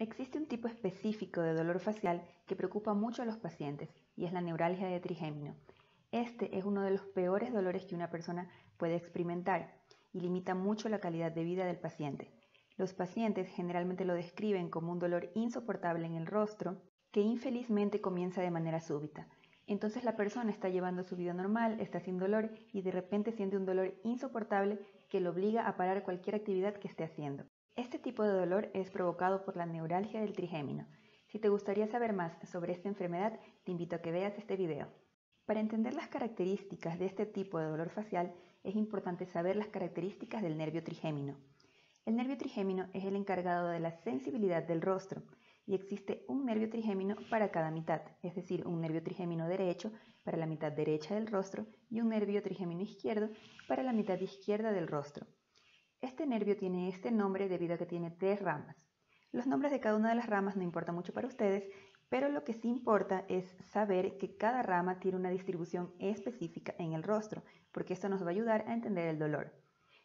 Existe un tipo específico de dolor facial que preocupa mucho a los pacientes y es la neuralgia de trigémino. Este es uno de los peores dolores que una persona puede experimentar y limita mucho la calidad de vida del paciente. Los pacientes generalmente lo describen como un dolor insoportable en el rostro que infelizmente comienza de manera súbita. Entonces la persona está llevando su vida normal, está sin dolor y de repente siente un dolor insoportable que lo obliga a parar cualquier actividad que esté haciendo. Este tipo de dolor es provocado por la neuralgia del trigémino. Si te gustaría saber más sobre esta enfermedad, te invito a que veas este video. Para entender las características de este tipo de dolor facial, es importante saber las características del nervio trigémino. El nervio trigémino es el encargado de la sensibilidad del rostro y existe un nervio trigémino para cada mitad, es decir, un nervio trigémino derecho para la mitad derecha del rostro y un nervio trigémino izquierdo para la mitad izquierda del rostro. Este nervio tiene este nombre debido a que tiene 3 ramas. Los nombres de cada una de las ramas no importa mucho para ustedes, pero lo que sí importa es saber que cada rama tiene una distribución específica en el rostro, porque esto nos va a ayudar a entender el dolor.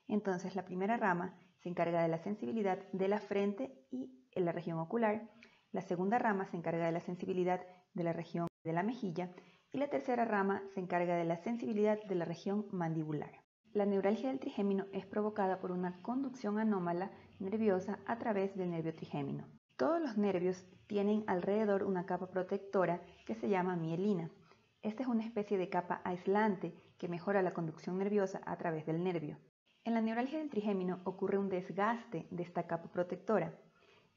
Entonces, la primera rama se encarga de la sensibilidad de la frente y en la región ocular, la segunda rama se encarga de la sensibilidad de la región de la mejilla y la tercera rama se encarga de la sensibilidad de la región mandibular. La neuralgia del trigémino es provocada por una conducción anómala nerviosa a través del nervio trigémino. Todos los nervios tienen alrededor una capa protectora que se llama mielina. Esta es una especie de capa aislante que mejora la conducción nerviosa a través del nervio. En la neuralgia del trigémino ocurre un desgaste de esta capa protectora.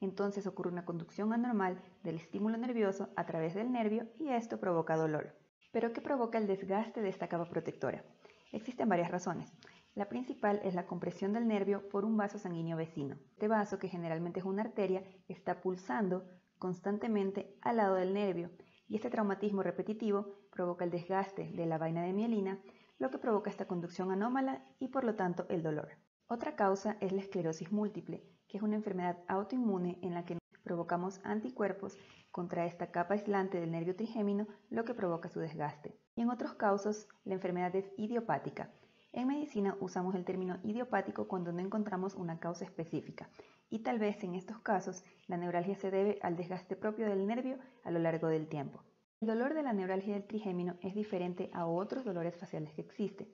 Entonces ocurre una conducción anormal del estímulo nervioso a través del nervio y esto provoca dolor. ¿Pero qué provoca el desgaste de esta capa protectora? Existen varias razones. La principal es la compresión del nervio por un vaso sanguíneo vecino. Este vaso, que generalmente es una arteria, está pulsando constantemente al lado del nervio y este traumatismo repetitivo provoca el desgaste de la vaina de mielina, lo que provoca esta conducción anómala y por lo tanto el dolor. Otra causa es la esclerosis múltiple, que es una enfermedad autoinmune en la que provocamos anticuerpos contra esta capa aislante del nervio trigémino, lo que provoca su desgaste. Y en otros casos, la enfermedad es idiopática. En medicina usamos el término idiopático cuando no encontramos una causa específica, y tal vez en estos casos la neuralgia se debe al desgaste propio del nervio a lo largo del tiempo. El dolor de la neuralgia del trigémino es diferente a otros dolores faciales que existen.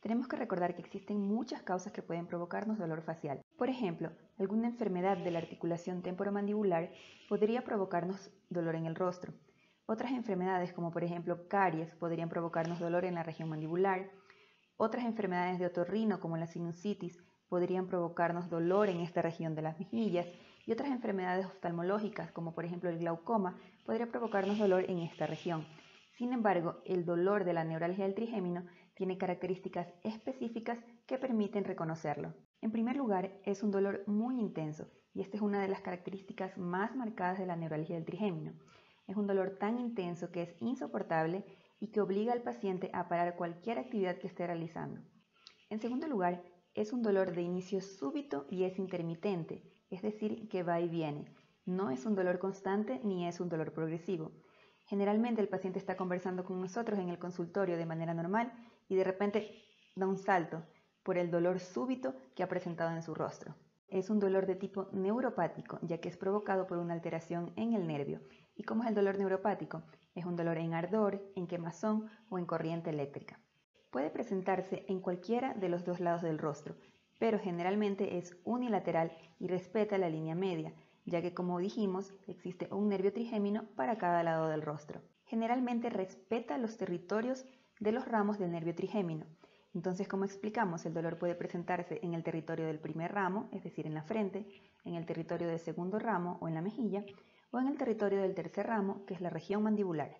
Tenemos que recordar que existen muchas causas que pueden provocarnos dolor facial. Por ejemplo, alguna enfermedad de la articulación temporomandibular podría provocarnos dolor en el rostro. Otras enfermedades, como por ejemplo caries, podrían provocarnos dolor en la región mandibular. Otras enfermedades de otorrino, como la sinusitis, podrían provocarnos dolor en esta región de las mejillas. Y otras enfermedades oftalmológicas, como por ejemplo el glaucoma, podría provocarnos dolor en esta región. Sin embargo, el dolor de la neuralgia del trigémino tiene características específicas que permiten reconocerlo. En primer lugar, es un dolor muy intenso y esta es una de las características más marcadas de la neuralgia del trigémino. Es un dolor tan intenso que es insoportable y que obliga al paciente a parar cualquier actividad que esté realizando. En segundo lugar, es un dolor de inicio súbito y es intermitente, es decir, que va y viene. No es un dolor constante ni es un dolor progresivo. Generalmente el paciente está conversando con nosotros en el consultorio de manera normal y de repente da un salto por el dolor súbito que ha presentado en su rostro. Es un dolor de tipo neuropático, ya que es provocado por una alteración en el nervio. ¿Y cómo es el dolor neuropático? Es un dolor en ardor, en quemazón o en corriente eléctrica. Puede presentarse en cualquiera de los dos lados del rostro, pero generalmente es unilateral y respeta la línea media, ya que como dijimos, existe un nervio trigémino para cada lado del rostro. Generalmente respeta los territorios de los ramos del nervio trigémino. Entonces, como explicamos, el dolor puede presentarse en el territorio del primer ramo, es decir, en la frente, en el territorio del segundo ramo o en la mejilla, o en el territorio del tercer ramo, que es la región mandibular.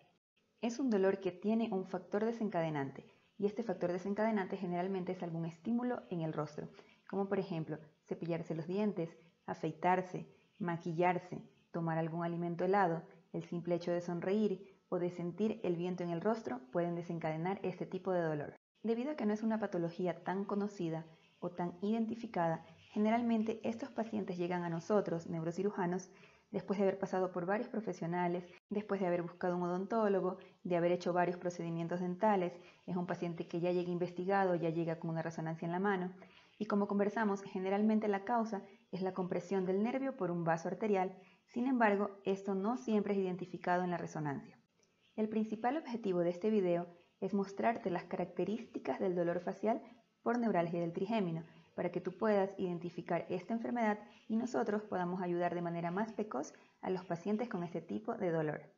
Es un dolor que tiene un factor desencadenante, y este factor desencadenante generalmente es algún estímulo en el rostro, como por ejemplo cepillarse los dientes, afeitarse, maquillarse, tomar algún alimento helado, el simple hecho de sonreír o de sentir el viento en el rostro pueden desencadenar este tipo de dolor. Debido a que no es una patología tan conocida o tan identificada, generalmente estos pacientes llegan a nosotros, neurocirujanos, después de haber pasado por varios profesionales, después de haber buscado un odontólogo, de haber hecho varios procedimientos dentales. Es un paciente que ya llega investigado, ya llega con una resonancia en la mano. Y como conversamos, generalmente la causa es la compresión del nervio por un vaso arterial Sin embargo, esto no siempre es identificado en la resonancia. El principal objetivo de este video es mostrarte las características del dolor facial por neuralgia del trigémino, para que tú puedas identificar esta enfermedad y nosotros podamos ayudar de manera más precoz a los pacientes con este tipo de dolor.